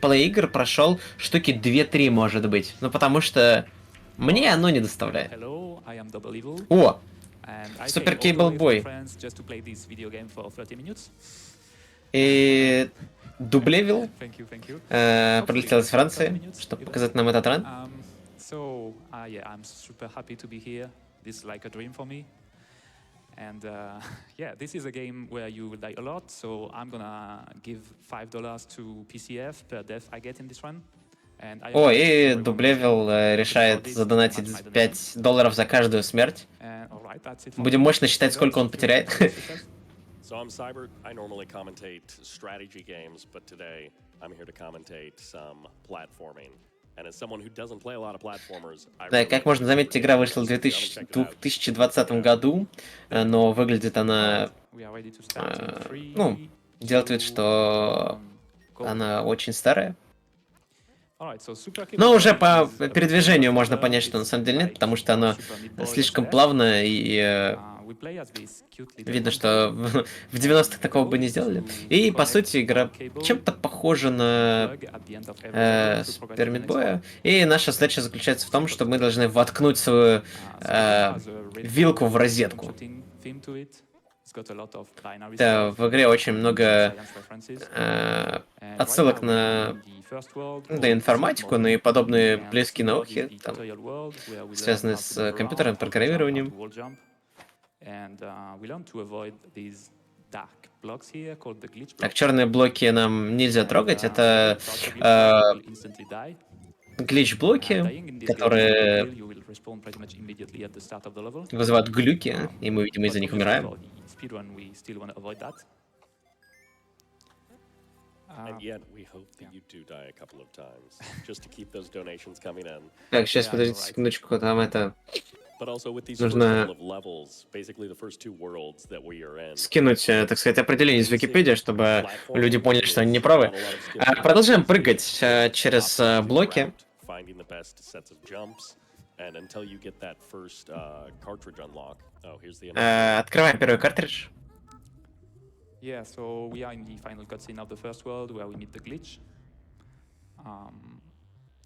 Play игр прошел штуки 2-3, может быть. Ну, потому что мне оно не доставляет. О! Супер Кейбл Бой. И дублевил. Прилетел из Франции, чтобы показать нам этот ран. And yeah, this is a game where you will die a lot, so I'm gonna give $5 to PCF per death I get in this run. О, и дублевил решает задонатить $5 за каждую смерть. Будем мощно считать, сколько он потеряет. So I'm Cyber. I normally commentate strategy games, but today I'm here to commentate some platforming. And as someone who doesn't play a lot of platformers, Да, как можно заметить, игра вышла в 2020 году, но выглядит она... ну, делает вид, что она очень старая. Но уже по передвижению можно понять, что на самом деле нет, потому что оно слишком плавное и... видно, что в 90-х такого бы не сделали. И, по сути, игра чем-то похожа на Super Meat Boy. И наша задача заключается в том, что мы должны воткнуть свою вилку в розетку. Да, в игре очень много отсылок на информатику, и подобные близкие науки, там, связанные с компьютерным программированием. Так, черные блоки нам нельзя трогать, это глич-блоки, которые вызывают глюки, и мы, видимо, из-за них умираем. Так, сейчас, подождите секундочку, там это... Нужно скинуть, так сказать, определение из Википедии, чтобы люди поняли, что они не правы. Продолжаем прыгать через блоки. Открываем первый картридж. Yeah, so we are in the final cutscene of the first world where we meet the glitch.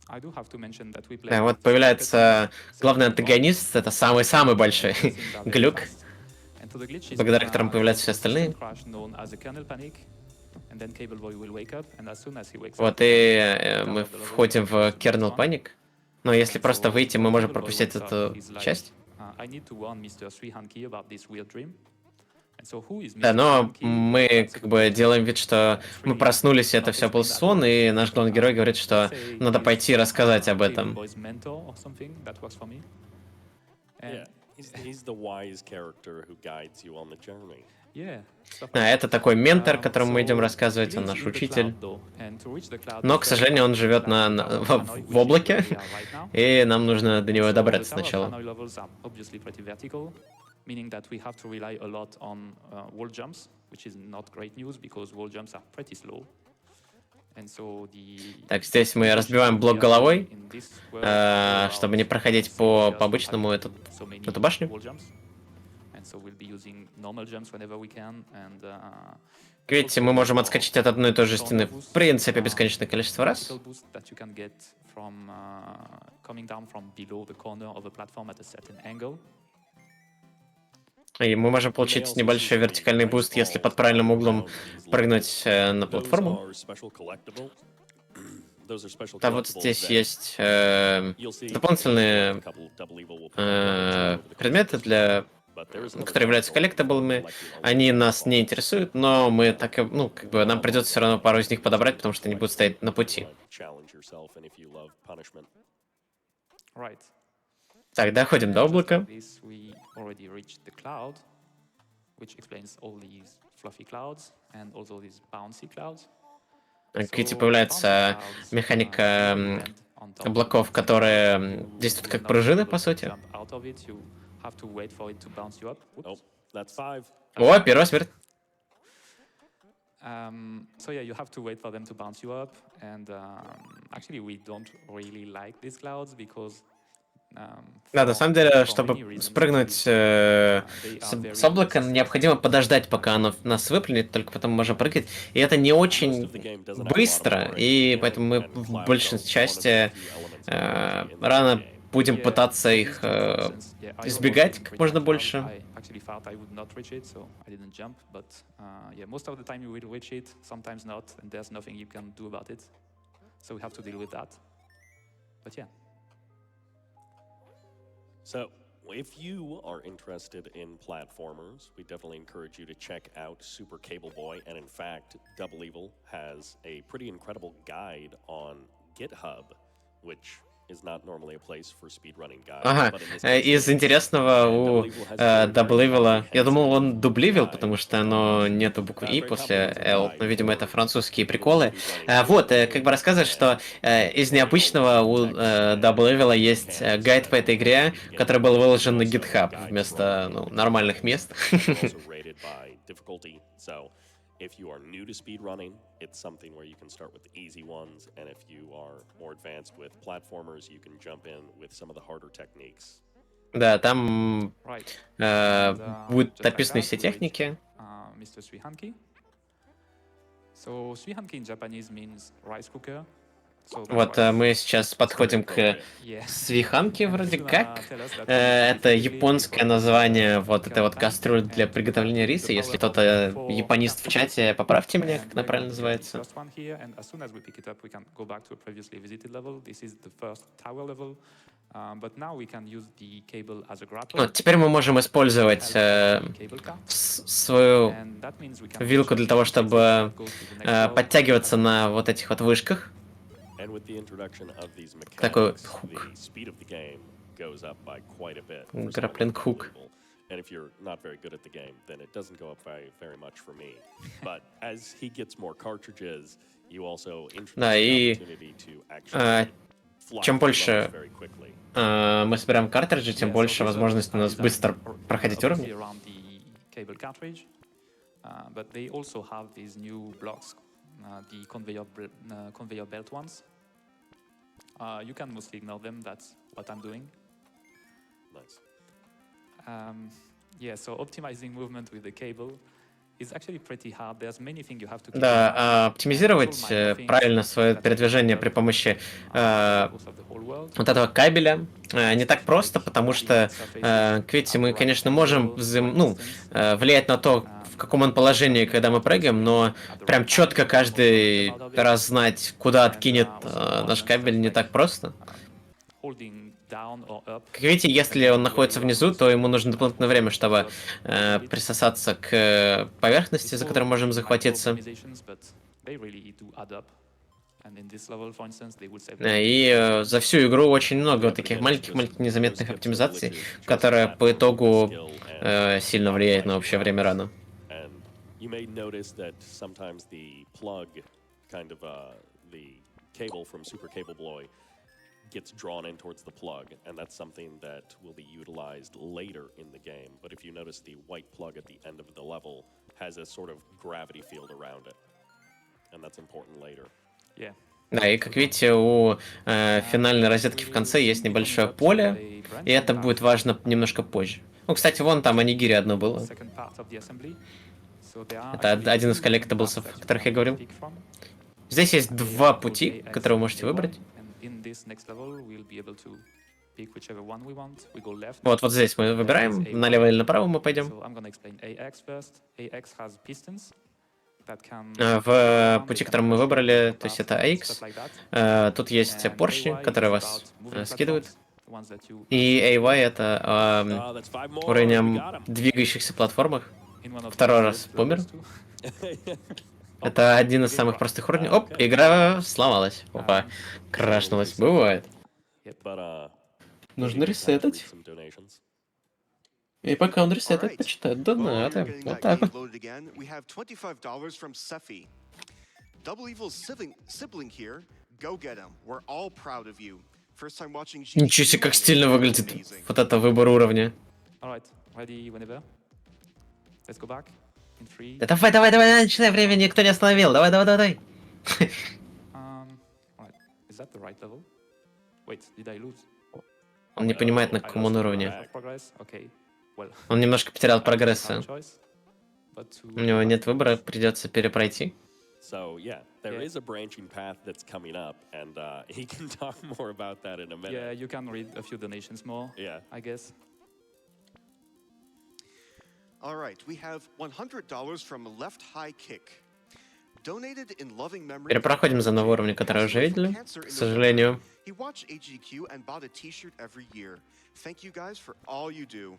I do have to mention that we play. Вот появляется главный антагонист, это самый-самый большой глюк, благодаря которому появляются все остальные. Вот и мы входим в kernel panic. Но если просто выйти, мы можем пропустить эту часть. Да, но мы как бы делаем вид, что мы проснулись, и это все был сон, и наш главный герой говорит, что надо пойти рассказать об этом. Это такой ментор, которому мы идем рассказывать, он наш учитель. Но, к сожалению, он живет в облаке, и нам нужно до него добраться сначала. Meaning that we have to rely a lot on wall jumps, which is not great news because wall jumps are pretty slow. And so так, здесь мы разбиваем блок головой, чтобы не проходить по обычному эту башню. Видите, мы можем отскочить от одной и той же стены в принципе бесконечное количество раз. И мы можем получить небольшой вертикальный буст, если под правильным углом прыгнуть на платформу. Да, вот здесь есть дополнительные предметы, которые являются коллектаблами. Они нас не интересуют, но мы так, как бы нам придется все равно пару из них подобрать, потому что они будут стоять на пути. Так, доходим до облака. Видите, появляется механика облаков, которые действуют как пружины, по сути. О, первая смерть. So yeah, you have to wait for them to bounce you up, and actually we don't really like these clouds because Да, на самом деле, чтобы спрыгнуть с облака, необходимо подождать, пока оно нас выплюнет, только потом можем прыгать. И это не очень быстро, и поэтому мы в большей части рано будем пытаться их избегать как можно больше. So, if you are interested in platformers, we definitely encourage you to check out Super Cable Boy. And in fact, Double Evil has a pretty incredible guide on GitHub, which is not normally a place for speedrunning guides. Ага, but in this case, из it is. интересного у And Double Evil has very, very Даблэвела, я думал, он comprehensive дубливил, guide потому что on оно нету буквы И very после comprehensive L, guide но, видимо, это for французские doing приколы. speedrunning Вот, in как бы game рассказывает, что and из learning all the необычного у context and Даблэвела different есть mechanics гайд по that этой игре, speed game который был has. выложен на Also GitHub guides вместо from нормальных tutorials. мест. They're also rated by difficulty. So if you are new to speedrunning, it's something where you can start with the easy ones, and if you are more advanced with platformers, you can jump in with some of the harder techniques. Да, там будут описаны все техники. Mr. Srihanki. So Srihanki in Japanese means rice cooker. Вот мы сейчас подходим к свиханке вроде как. Это японское название вот этой вот кастрюли для приготовления риса. Если кто-то японист в чате, поправьте меня, как она правильно называется. Вот, теперь мы можем использовать свою вилку для того, чтобы подтягиваться на вот этих вот вышках. Такой хук. Граплинг хук. And if you're not very good at the game, then it doesn't go up very much for me. But as he gets more cartridges, you also introduce the opportunity to actually чем больше мы собираем картриджи, тем больше возможностей у нас быстро проходить уровни. The conveyor belt ones. You can mostly ignore them. That's what I'm doing. Nice. Yeah, so optimizing movement with the cable is actually pretty hard. There's many things you have to keep. Да, оптимизировать правильно свое передвижение при помощи вот этого кабеля не так просто, потому что, видите, мы, конечно, можем влиять на то, в каком он положении, когда мы прыгаем, но прям четко каждый раз знать, куда откинет наш кабель, не так просто. Как видите, если он находится внизу, то ему нужно дополнительное время, чтобы присосаться к поверхности, за которой можем захватиться. И за всю игру очень много вот таких маленьких незаметных оптимизаций, которые по итогу сильно влияют на общее время рана. You may notice that sometimes the plug, kind of the cable from Super Cable Boy, gets drawn in towards the plug, and that's something that will be utilized later in the game. But if you notice, the white plug at the end of the level has a sort of gravity field around it, and that's important later. Yeah. Да, и как видите, у финальной розетки в конце есть небольшое поле, и это будет важно немножко позже. Ну, кстати, вон там онигири одно было. Это один из коллектаблсов, о которых я говорил. Здесь есть два пути, которые вы можете выбрать. Вот здесь мы выбираем, налево или направо мы пойдем. В пути, который мы выбрали, то есть это AX, тут есть поршни, которые вас скидывают. И AY это уровень двигающихся платформах. Второй раз помер. Это один из самых простых уровней. Оп, игра сломалась. Опа, крашнулась. Бывает. Нужно ресетать. И пока он ресетает, почитает донаты. Вот так вот. Ничего себе, как стильно выглядит вот это выбор уровня. Да давай, начинай, время никто не остановил. Давай. Он не понимает, на I каком он lost уровне. half of progress. Okay. Well, Он немножко потерял I don't have a прогресса. choice, but to У него go back нет to выбора, progress. придется перепройти. So yeah, there Yeah. is a branching path that's coming up, and he can talk more about that in a minute. Yeah, you can read a few donations more, Yeah. I guess. All right, we have $100 from Left High Kick. Donated in loving memory. Перепроходим за новый уровень, который уже видели, к сожалению. He watched AGDQ and bought a T-shirt every year. Thank you guys for all you do.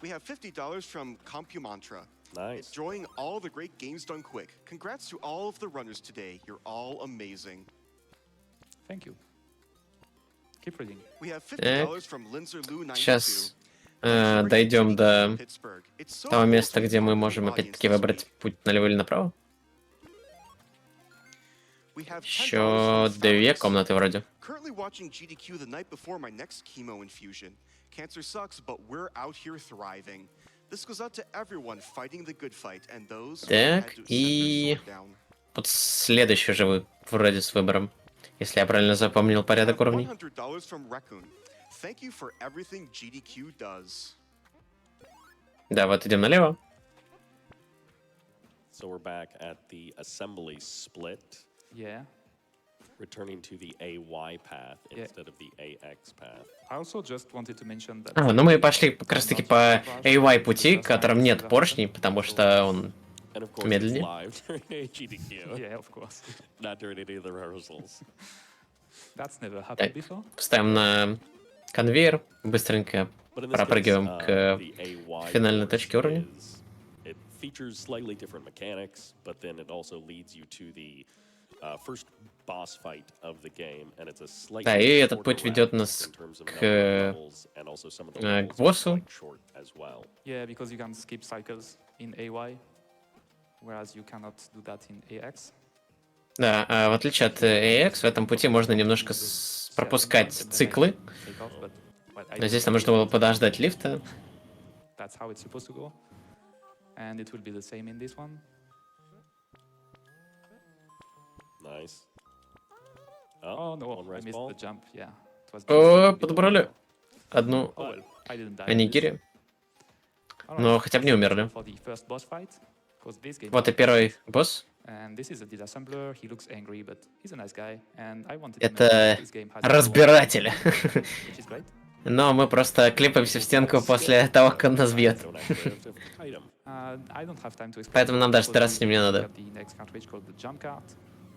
We have $50 from CompuMantra. Nice. Enjoying all the great games done quick. Congrats to all of the runners today. You're all amazing. Thank you. Keep reading. We have $50 from Linzer Lou 92. Сейчас дойдем до того места, где мы можем опять-таки выбрать путь налево или направо. Еще две комнаты вроде. Currently watching GDQ the night before my next chemo infusion. Cancer sucks, but we're out here thriving. This goes out to everyone fighting the good fight and those who had Так, to set their и sword down. вот следующий же вы вроде с выбором, если я правильно запомнил порядок уровней. $100 from Raccoon. Thank you for everything GDQ does. Да, вот идем налево. So we're back at the assembly split, Yeah. returning to the AY path Yeah. instead of the AX path. I also just wanted to mention that. Ну мы пошли как раз таки по AY пути, в котором нет поршней, потому что он And of course, медленнее. it's live during AGDQ, Yeah, of course. not during any of the rehearsals. That's never happened Так, before. ставим на конвейер, быстренько But in this пропрыгиваем case, к the AY финальной course точке уровня. it features slightly different mechanics, but then it also leads you to the first boss fight of the game, and it's a slightly Да, и этот shorter путь ведет route нас in terms of к, number of levels, and also some of the к levels are боссу. quite short as well. Yeah, because you can skip cycles in AY, whereas you cannot do that in AX. Да, а в отличие от AX, в этом пути можно немножко пропускать циклы. Take off, but, well, I Но здесь don't нам нужно было подождать лифта. That's how it's supposed to go. And it will be the same in this one. Nice. Oh no, one I res missed ball. the jump. Yeah. It was О, just- подобрали одну Oh well, I didn't die. анигири. Alright, Но хотя бы не умерли. for the first boss fight, 'cause this game Вот и is- первый босс. And this is a disassembler. He looks angry, but he's a nice guy. And I wanted to Это mention that this game has разбиратель. which is great. Но мы просто клепаемся в стенку после того, как он нас бьет. Don't actually have to fight him. I don't have time to explain. Поэтому нам даже because драться с ним не we надо. have the next cartridge called the jump card,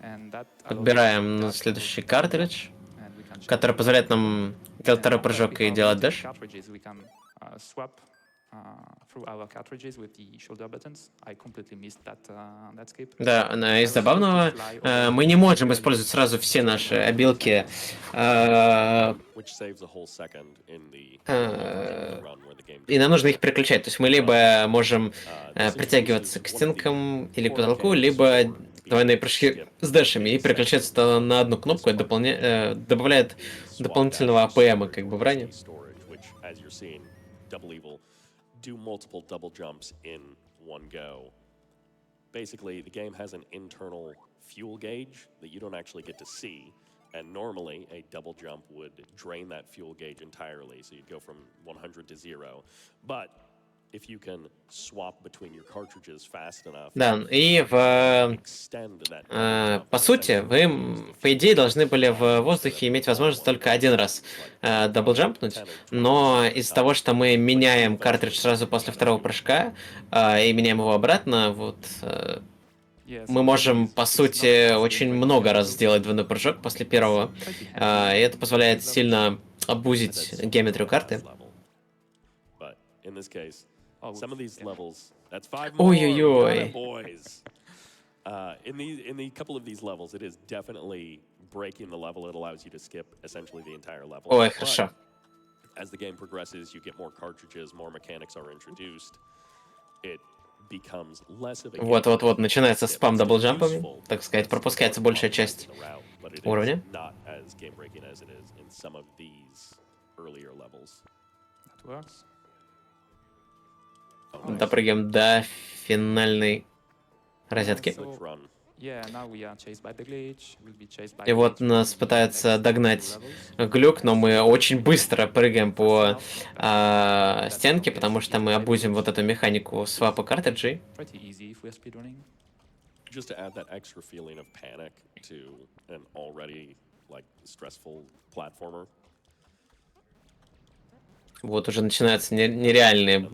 and that allows us Подбираем to на dash следующий through картридж, and we can change который the позволяет direction. нам делать второй And прыжок with и our делать multiple дэш. cartridges, we can swap through our cartridges with the shoulder buttons. I completely missed that skip. Да, из забавного, мы не можем использовать сразу все наши обилки. Which saves a whole second in the Uh, run where the game. И нам нужно их переключать. То есть мы либо можем притягиваться к стенкам или к потолку, либо двойные прыжки с дэшами и переключаться на одну кнопку. Это добавляет дополнительного АПМа как бы в ране. Storage, which, as you're seeing, Double Evil do multiple double jumps in one go. Basically, the game has an internal fuel gauge that you don't actually get to see. And normally, a double jump would drain that fuel gauge entirely, so you'd go from 100 to 0. But if you can swap between your cartridges fast enough, Да, и extend that double jump, по сути, вы, по идее, должны были в воздухе иметь возможность только один раз даблджампнуть, но из-за того, что мы меняем картридж сразу после второго прыжка и меняем его обратно, вот Yes, мы можем, по сути, очень много раз сделать двойной прыжок после первого, и это позволяет сильно обузить геометрию карты. But in this case, Oh, some of these yeah. levels, that's 5 more. Ой-ой-ой. Got it, boys. In the couple of these levels, it is definitely breaking the level. It allows you to skip essentially the entire level. Ой, But хорошо. as the game progresses, you get more cartridges, more mechanics are introduced. It becomes less of a Вот-вот-вот, начинается skip. спам It's still даблджампами, useful. так сказать, It's пропускается more большая fun часть in the route, but it is уровня. not as game-breaking as it is in some of these earlier levels. That works. Oh, nice. Допрыгаем до финальной розетки. Glitch run. Yeah, now we are chased by the glitch. We'll be chased by И вот glitch нас for the пытается next догнать levels. глюк, но мы очень быстро прыгаем по That's стенке, how потому что мы LCD обузим вот glitch. эту механику свапа картриджей. Pretty easy if we're speedrunning. Just to add that extra feeling of panic to an already like stressful platformer. Вот уже начинаются нереальные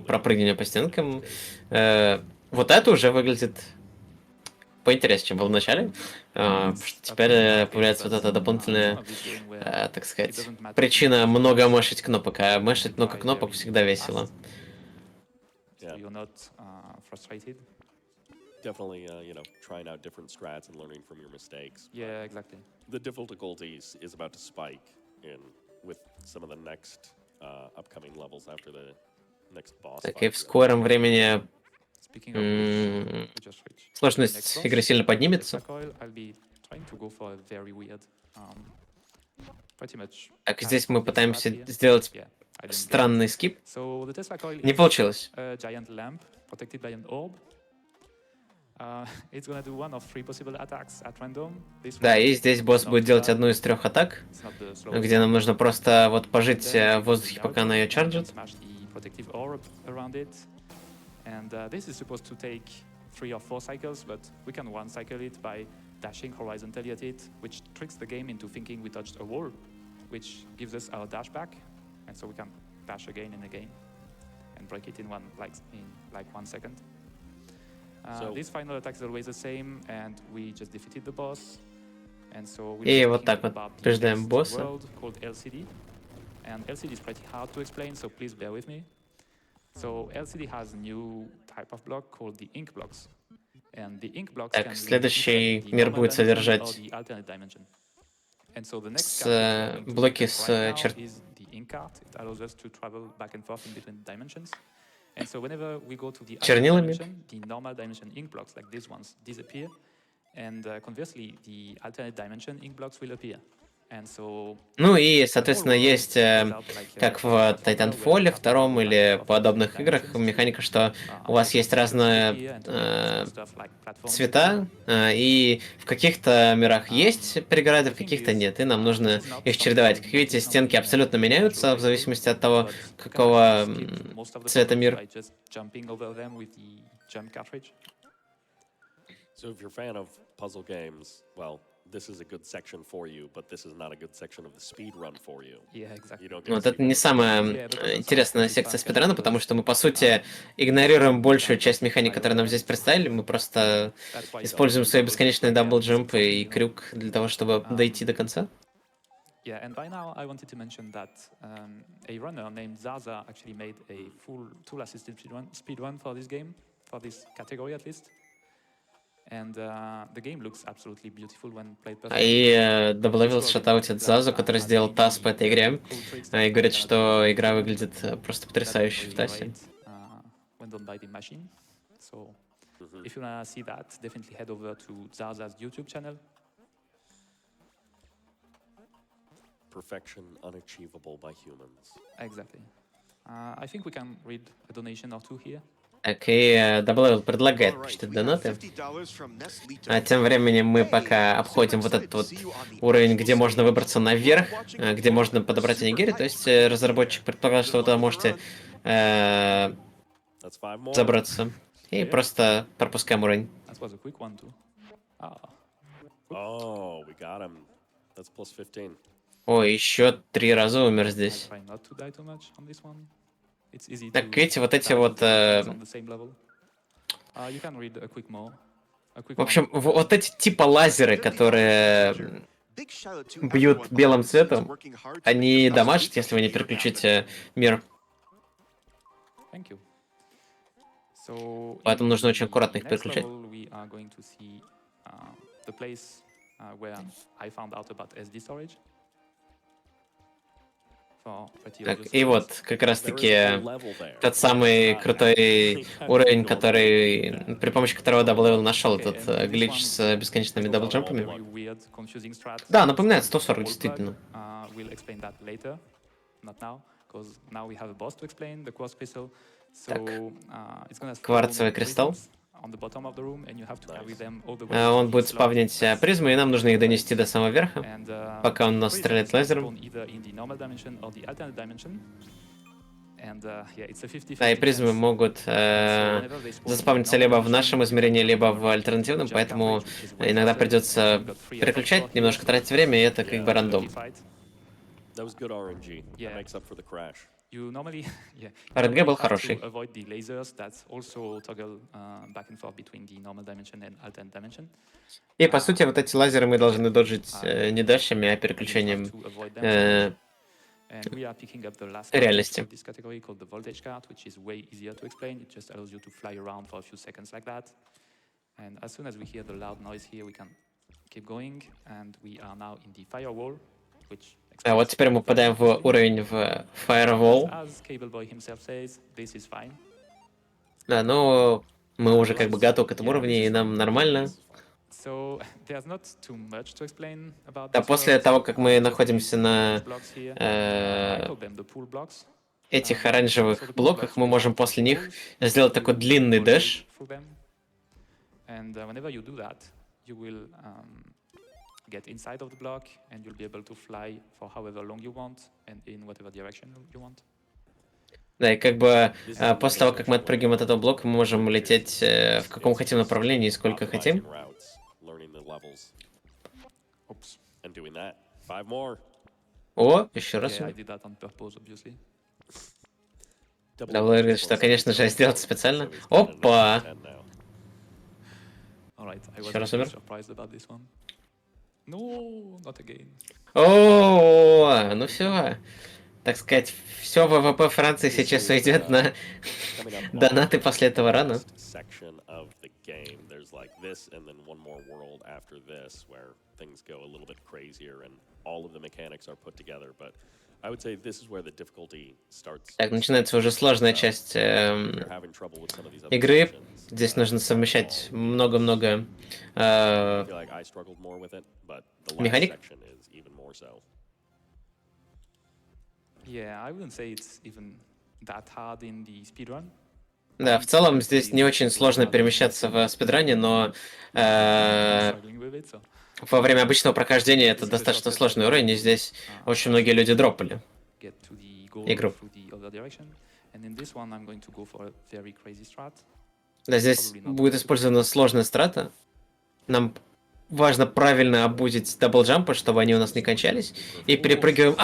пропрыгивания по стенкам. Вот это уже выглядит поинтереснее, чем было в начале. Потому что теперь появляется вот эта дополнительная, так сказать, причина много мышить кнопок, а мышить много кнопок всегда весело. Yeah, You're not frustrated. definitely, trying out different strats and learning from your mistakes. Yeah, exactly. The difficulties is about to spike in with some of the next upcoming levels after the next boss Так и fight. в скором времени Speaking of which, we just reached the сложность next boss. игры сильно поднимется. This recoil, I'll be trying to go for a very weird, pretty much. Так, здесь мы fast пытаемся strat here. сделать Yeah, I didn't get it. странный скип. So the Tesla coil Не is получилось. a giant lamp protected by an orb. It's gonna do one of 3 possible attacks at random. This Да, one и здесь босс not будет делать bad. одну из 3 атак, It's not the slowest где нам нужно просто вот пожить Then в воздухе, пока она ее miracle, and чарджит. smash the protective orb around it. And this is supposed to take 3 or 4 cycles, but we can one cycle it by dashing horizontally at it, which tricks the game into thinking we touched a wall, which gives us our dash back, and so we can dash again and again and break it in 1 second. So- This final attack is always the same, and we just defeated the boss. And so we'll И be вот talking так вот about the побеждаем next босса. world called LCD. And LCD is pretty hard to explain, so please bear with me. So LCD has a new type of block called the ink blocks. And the ink blocks Так, can следующий represent the мир normal будет dimension содержать or the alternate dimension. And so the next с, card that we're going to блоки look с, at right now чер- is the ink card. It allows us to travel back and forth in between dimensions. And so whenever we go to the alternate чернилами. dimension, the normal dimension ink blocks like these ones disappear. And conversely, the alternate dimension ink blocks will appear. And so Ну и, соответственно, есть, как в Titanfall 2 или подобных играх, механика, что у вас есть разные цвета, и в каких-то мирах есть преграды, в каких-то нет, и нам нужно их чередовать. Как видите, стенки абсолютно меняются в зависимости от того, какого цвета мир. So if you're a fan of puzzle games, well, this is a good section for you, but this is not a good section of the speed run for you. Yeah, exactly. You don't get to Вот see это не both. самая интересная секция спидрана, потому что мы, по сути, игнорируем большую часть механик, которые нам здесь представили. Мы просто используем свои бесконечные даблджемпы и крюк для того, чтобы дойти до конца. Yeah, and by now I wanted to mention that a runner named Zaza actually made a full tool-assisted speedrun for this game, for this category at least. And the game looks absolutely beautiful when played perfectly. И добавил шатаутит Зазу, который сделал таз по этой игре, и говорит, что игра выглядит просто потрясающе в тасе. When done by the machine. So if you wanna see that, definitely head over to Zaza's YouTube channel. Perfection unachievable by humans. Exactly. I think we can read a donation or two here. Так, и добавил предлагает почитать донаты. А тем временем мы пока обходим вот этот вот уровень, где можно выбраться наверх, где можно подобрать анигири. То есть разработчик предполагал, что вы туда можете That's 5 more. забраться. И просто пропускаем уровень. That was a quick one too. Oh, we got him. That's plus 15. О, еще 3 раза умер I'll здесь. try not to die too much on this one. It's easy Так, to видите, вот эти die вот... on the same level. You can read a quick more. A quick В общем, вот эти типа лазеры, которые бьют белым цветом, они дамажат, если вы не переключите мир. Thank you. So Поэтому нужно очень in аккуратно их the next переключать. level, we are going to see the place where I found out about SD storage. For pretty Так, obvious и reasons. вот как раз There is таки a level there. тот самый крутой уровень, который, при помощи которого Даблэйл нашел Okay, этот and this глич one с бесконечными is also a даблджемпами. very weird, confusing strat. Да, напоминает It's 140 called действительно. wall plug. We'll explain that later, not now, because now we have a boss to explain, the quartz crystal. So it's gonna throw кварцевый кристалл. prisms on the bottom of the room, and you have to carry them all the way to Он the будет slot. спавнить призмы, и нам нужно их донести до самого верха, And пока он нас prisms стреляет can лазером. spawn either in the normal dimension or the alternate dimension. And yeah, it's a 50-50 Да, и призмы chance. могут Whenever they spawn in the заспавниться normal либо в dimension, нашем you измерении, can либо work в альтернативном, jump поэтому coverage, which is way иногда faster, придется and you've got 3 attacks переключать, slot немножко here. тратить время, и это как бы Yeah. рандом. Lucky fight. That was good RNG. Yeah. That makes up for the crash. You normally, yeah, you RNG normally был have хороший. to avoid the lasers that also toggle back and forth between the normal dimension and alternate dimension. И по сути вот эти лазеры мы должны доджить не дашами, а And you have переключением to avoid them somehow. э, And we are picking up the last card реальности. for this category called the voltage card, which is way easier to explain. It just allows you to fly around for a few seconds like that. And as soon as we hear the loud noise here, we can keep going. And we are now in the firewall, which А вот теперь мы попадаем в уровень в Firewall. As Cable Boy himself says, this is fine. Да, но мы уже как бы готовы к этому уровну, и нам нормально. So there's not too much to explain about Да, this после world. того, как мы Just находимся these на blocks here. I э, call them the pool blocks. этих So the оранжевых pool блоках, blocks мы will можем have после these них holes. сделать такой You длинный rotate дэш. through them. And whenever you do that, you will get inside of the block, and you'll be able to fly for however long you want and in whatever direction you want. Да, и как бы после того, как мы отпрыгиваем от этого блока, мы можем лететь в каком хотим направлении и сколько хотим. Optimizing routes, learning the levels, Oops. and doing that. 5 more. О, еще раз. Yeah, I did that on purpose, obviously. Да, Владимир говорит, что, конечно же, сделать специально. Опа! All right, I was Еще раз actually умер. surprised about this one. No, not again. О, ну все. Так сказать, все ВВП Франции сейчас уйдет на донаты после этого рана. Section of the game. There's like this, and then one more world after this, where things go a little bit crazier, and all of the mechanics are put together. But I would say this is where the difficulty starts. Так, начинается уже сложная часть You're having trouble with some of these other игры. sections. Здесь нужно совмещать много-много I feel like I struggled more with it, but the last Механик? section is even more so. Yeah, I wouldn't say it's even that hard in the speedrun. Да, в целом здесь не очень сложно перемещаться в спидране, но Struggling with it, so во время обычного прохождения это достаточно сложный уровень, и здесь очень многие люди дропали. get to the goal Игру. through the other direction. And in this one, I'm going to go for a very crazy strat. Да, здесь будет использована сложная страта. Нам важно правильно обузить даблджампы, чтобы они у нас не кончались. И перепрыгиваем...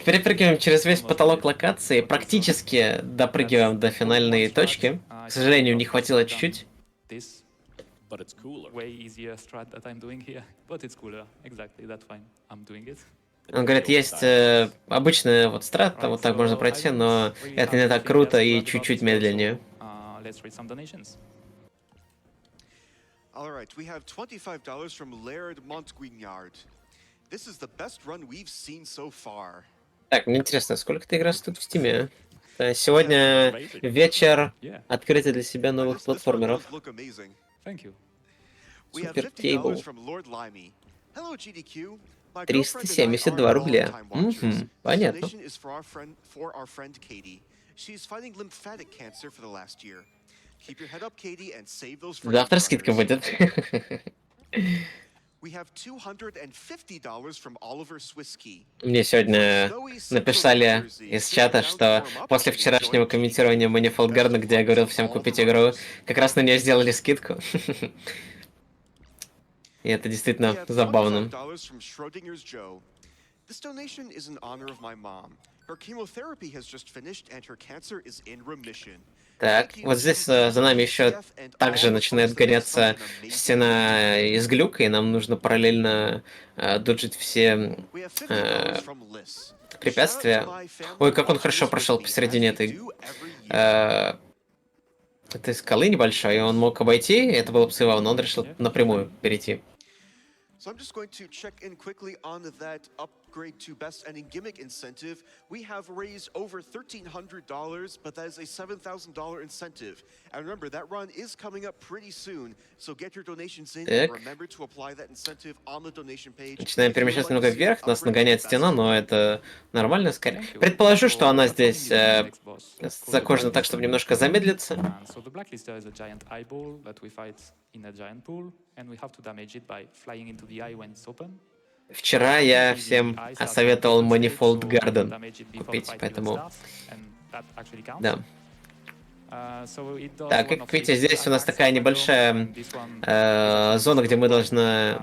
Перепрыгиваем через весь потолок локации, практически допрыгиваем до финальной точки. К сожалению, не хватило чуть-чуть. This But it's cooler. way easier strat that I'm doing here, but it's cooler. Exactly, that's fine. I'm doing it. Он говорит, есть обычная вот страта, вот так можно пройти, но это не так круто и чуть-чуть медленнее. Let's read some donations. All right, we have $25 from Laird Montguignard. This is the best run we've seen so far. Так, мне интересно, сколько ты играешь тут в Стиме? Сегодня вечер открытый для себя новых This run платформеров. does look amazing. Thank you. We have Super $50 cable. from Lord Limey. Hello, GDQ. My girlfriend and I are 372 рубля. longtime watchers. This Понятно. donation is for our friend Katie. She's fighting lymphatic cancer for the last year. Keep your head up, Katie, and save those for Завтра your скидка brothers. будет. We have $250 from Oliver Swiskey. Мне сегодня написали из чата, что после вчерашнего комментирования Manifold Garden, где я говорил всем купить игру, как раз на нее сделали скидку. И это We действительно have забавно. $25 from Schrodinger's Joe. This donation is in honor of my mom. Her chemotherapy has just finished and her cancer is in remission. Так, вот здесь за нами еще также начинает гоняться стена из глюка, и нам нужно параллельно доджить все We have $50 from Liz. препятствия. Ой, как он хорошо прошел посередине этой скалы небольшой, и он мог обойти, это было бы забавно, он решил напрямую перейти. So I'm just going to check in quickly on that upgrade to Best Ending Gimmick incentive, we have raised over $1,300, but that is a $7,000 incentive. And remember, that run is coming up pretty soon, so get your donations in and Так. remember to apply that incentive on the donation page. Начинаем if you would перемещаться like немного to see an вверх, нас upgrade to нагоняет Best стена, но Ending. это нормально скорее. Thank you. Предположу, So что она we are coming здесь into the next boss, called the закожена так, чтобы Blacklister. немножко замедлиться. And so the Blacklister is a giant eyeball that we fight in a giant pool, and we have to damage it by flying into the eye when it's open. Вчера я всем советовал Manifold Garden купить, поэтому да. Так, как видите, здесь у нас такая небольшая зона, где мы должны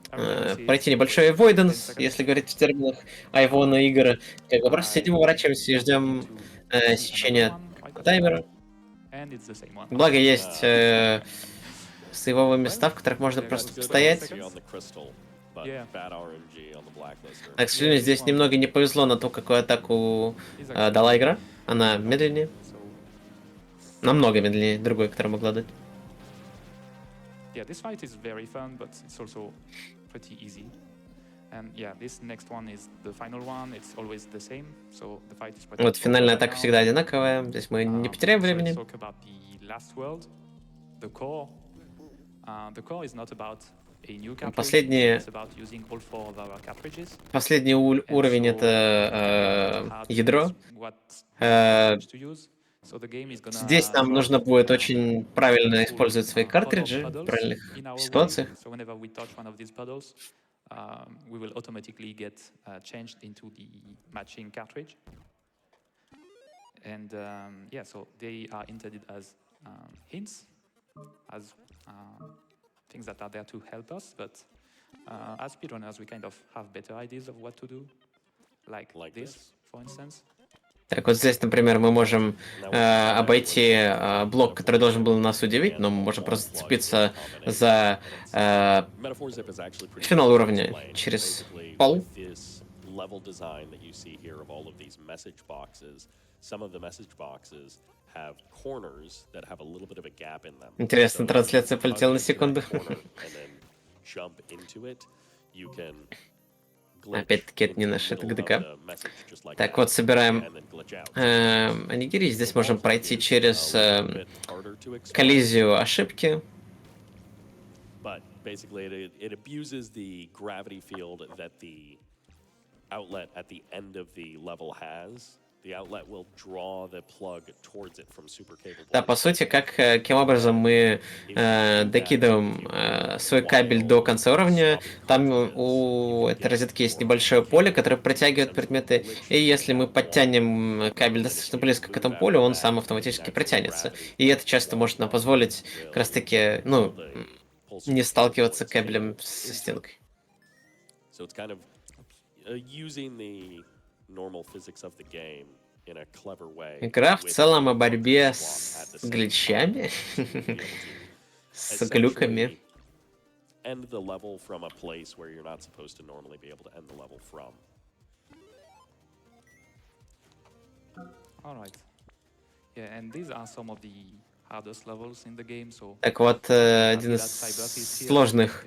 пройти небольшой avoidance, если говорить в терминах Айвона игр. Как бы просто сидим, уворачиваемся и ждем сечения таймера. Благо есть сейвовые места, в которых можно просто постоять. А, к сожалению, здесь немного не повезло на то, какую атаку дала игра. Она медленнее. Намного медленнее другой, которая могла дать. Yeah, this fight is very fun, but it's also pretty easy. And yeah, this next one is the final one. It's always the same, so the fight is pretty. Вот финальная атака всегда одинаковая. Здесь мы не потеряем времени. Let's talk about the last world, the core. The core is not about a new cartridge. It's about using all four of our cartridges. Последний уровень это ядро. Здесь нам нужно будет очень правильно использовать свои картриджи в правильных ситуациях. We will automatically get changed into the matching cartridge. And yeah, so they are intended as hints, as things that are there to help us, but as speedrunners, we kind of have better ideas of what to do, like this, for instance. Так, вот здесь, например, мы можем обойти блок, который должен был нас удивить, но мы можем просто зацепиться за финал уровня через пол. Интересно, трансляция полетела на секунду. Опять-таки, это не наш, это ГДК. Так, вот, собираем анигири. Здесь можем пройти через коллизию ошибки. Да, по сути, каким образом мы докидываем свой кабель до конца уровня. Там у этой розетки есть небольшое поле, которое протягивает предметы, и если мы подтянем кабель достаточно близко к этому полю, он сам автоматически протянется. И это часто может нам позволить как раз таки, ну, не сталкиваться кабелем со стенкой. Игра в целом о борьбе с гличами, с глюками. Так вот, один из сложных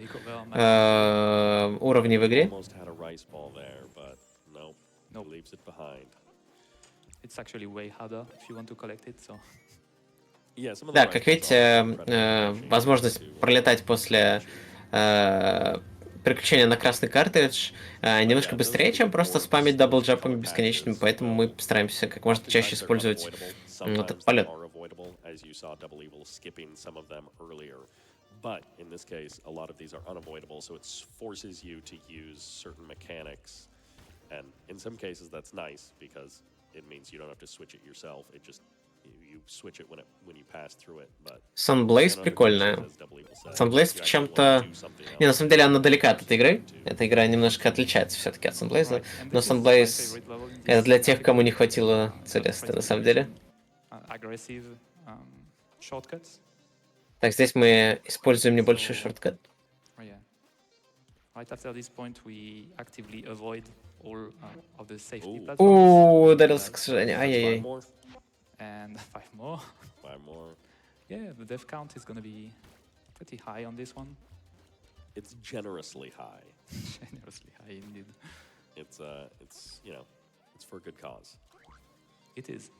уровней в игре. Да, как видите, возможность пролетать после переключения на красный картридж немножко быстрее, чем просто спамить даблджампами бесконечными, поэтому мы стараемся как можно чаще использовать этот полет. But in this case, a lot of these are unavoidable, so it forces you to use certain mechanics. And in some cases, that's nice because it means you don't have to switch it yourself. It just you switch it when you pass through it. But Sunblaze прикольная. Sunblaze в чем-то... Не, на самом деле она далека от этой игры. Эта игра немножко отличается все-таки от Sunblaze. Но Sunblaze это для тех, кому не хватило Целесты, на самом деле. Так, здесь мы используем небольшой шорткат. Ударился, к сожалению. Ай-яй-яй. And 5 more. 5 more. Yeah, the death count is going to be pretty high on this one. It's generously high. Generously high, indeed. It's it's for a good cause. It is.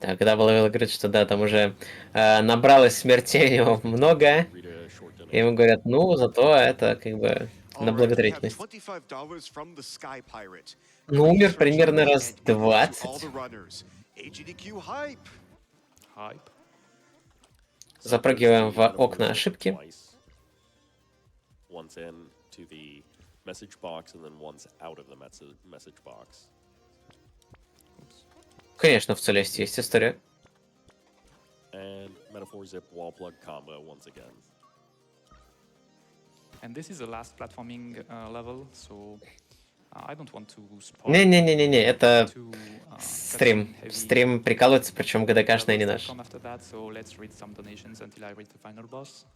Так, когда Балавел говорит, что да, там уже набралось смертей у него много, Read a short и ему donation. говорят, ну, зато это как бы на All right, we have благотворительность. $25 from the Sky Pirate. Ну, Greetings умер from примерно Germany, раз and good luck to all 20. the runners. AGDQ hype! Hype. Запрыгиваем So в first, the окна metaphor zip ошибки. twice. Once in to the message box, and then once out of the message box. Конечно, в Целесте есть история. And metaphor zip wall plug combo once again. And this is the last platforming level, so I don't want to spoil Не-не-не-не-не, это too стрим. cutscene heavy Стрим прикалывается, причем ГДКшный, не levels that наш. come after that, so let's read some donations until I reach the final boss.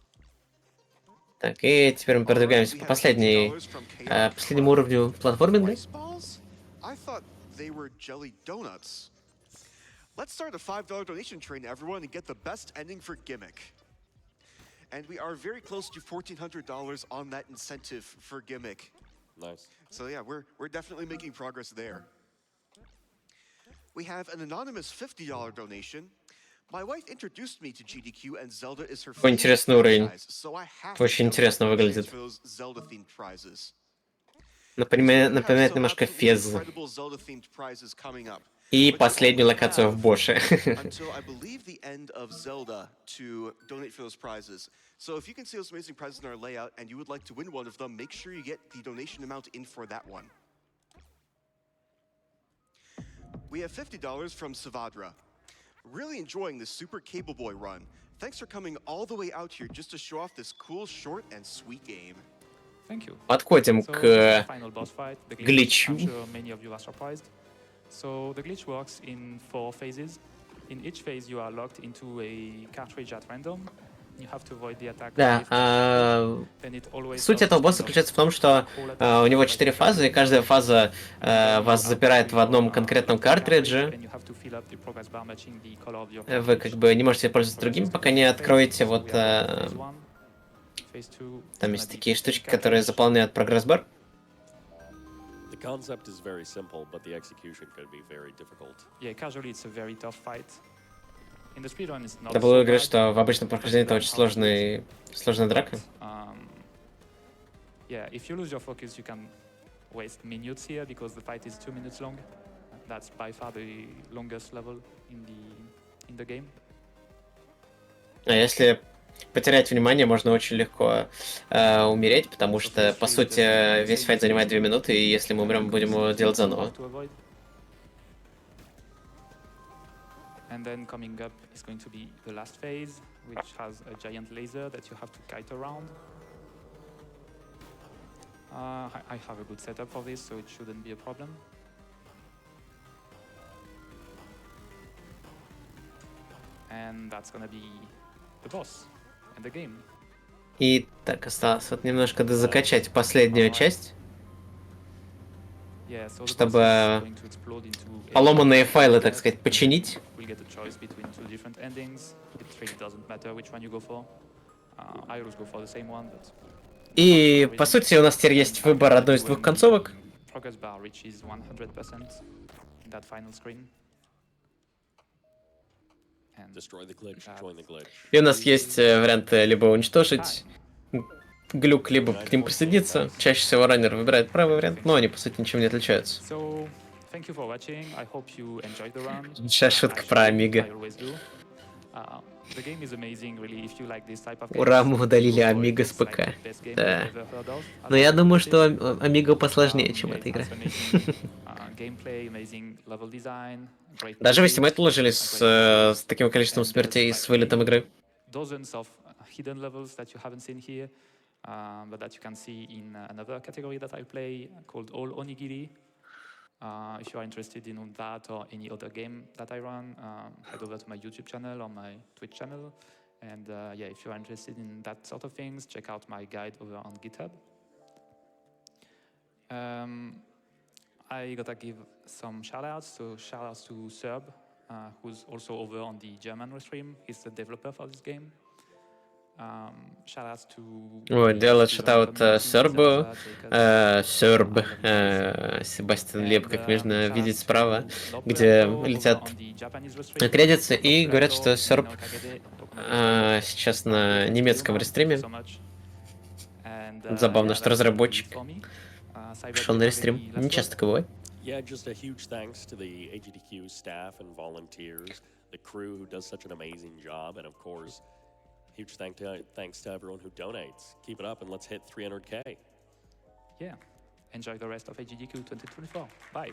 Так, и теперь мы All right, продвигаемся we по have последнему $50 from Chaotic уровню платформинга. Rice balls? I thought they were jelly donuts. Let's start a $5 donation train, everyone, and get the best ending for Gimmick. And we are very close to $1,400 on that incentive for Gimmick. Nice. So yeah, we're definitely making progress there. We have an anonymous $50 donation. My wife introduced me to GDQ, and Zelda is her favorite интересный уровень. franchise, so I have Очень to интересно donate выглядит. for those Zelda-themed prizes. Напоминает some немножко absolutely Фез. incredible Zelda-themed prizes coming up. И But you последнюю only локацию в have Боше. until I believe the end of Zelda to donate for those prizes. So if you can see those amazing prizes in our layout and you would like to win one of them, make sure you get the donation amount in for that one. We have $50 from Savadra. Really enjoying this Super Cable Boy run. Thanks for coming all the way out here just to show off this cool, short, and sweet game. Thank you. Подходим So this is the к final boss fight, the glitch. гличу. I'm sure many of you are surprised. So the glitch works in 4 phases. In each phase, you are locked into a cartridge at random. You have to avoid the attack. Да, Then it always суть does этого this босса kind of заключается в том, что control attack у него right 4 before фазы, и the каждая boss. фаза And then вас you запирает в output одном your, конкретном cartridge, картридже. and you have to fill up the progress bar matching the color of your Вы cartridge. как бы не можете пользоваться So let's другим, just пока go не through откроете phases. вот... We have got phase 1, phase 2, Там it's есть gonna be такие empty штучки, которые cartridge. заполняют прогресс-бар. The concept is very simple, but the execution could be very difficult. Yeah, casually it's a very tough fight. In the speedrun it's not Да было so говорить, bad. что в обычном прохождении это Learn очень how to do it. сложная драка. Yeah, if you lose your focus, you can waste minutes here because the fight is 2 minutes long. That's by far the longest level in the game. А если потерять внимание, можно очень легко умереть, потому что, по сути, весь файт занимает 2 минуты, и если мы умрем, будем его делать заново. And then coming up is going to be the last phase, which has a giant laser that you have to kite around. I have a good setup for this, so it shouldn't be a problem. And that's gonna be the boss and the game. И так, осталось вот немножко дозакачать последнюю часть, Yeah, so the чтобы boss is going to explode into a поломанные файлы, так сказать, починить. We'll get a choice between 2 different endings. It really doesn't matter which one you go for. I always go for the same one, but И, по сути, у нас теперь есть выбор одной из двух концовок. Progress bar reaches 100% in that final screen. And Destroy the glitch, join the glitch. И у нас есть варианты либо уничтожить глюк, либо к ним присоединиться. Чаще всего раннер выбирает правый вариант, но они, по сути, ничем не отличаются. So, thank you for watching. I hope you enjoyed the run. Сейчас шутка про Амиго. I always do. The game is amazing, really. If you like this type of Ура, games, мы удалили go for it. Амиго с It's like ПК. the best game Да. I've ever heard of. Но я думаю, что Automated. Амиго посложнее, чем Yeah, эта it игра. has amazing, gameplay, amazing level design, great Даже в music, Steam уложились с таким количеством and there's смертей like с вылетом игры. dozens of hidden levels that you haven't seen here, but that you can see in another category that I play called All Onigiri. If you are interested in that or any other game that I run, head over to my YouTube channel or my Twitch channel. And yeah, if you are interested in that sort of things, check out my guide over on GitHub. I gotta give some shoutouts. So shoutouts to Serb, who's also over on the German stream. He's the developer for this game. Shoutouts to Вот, делает the шатаут community, Сербу, Zaza, Jacob, Серб, I love your streams. Себастьян Леб, как можно Shoutouts видеть справа, to где Loperato over летят on the Japanese restream. кредиты, и говорят, что Loperato, Серб Nino Kagede, Tokunaga, сейчас I на love this video, немецком man. Thank you рестриме. so much. And, Забавно, yeah, что that's gonna be it разработчик for me. Cyber, пришел do на you have рестрим. any Не last часто word? такое бывает. Yeah, just a huge thanks to the AGDQ staff and volunteers, the crew who does such an amazing job, and of course, huge thanks to everyone who donates. Keep it up and let's hit 300K. Yeah. Enjoy the rest of AGDQ 2024. Bye.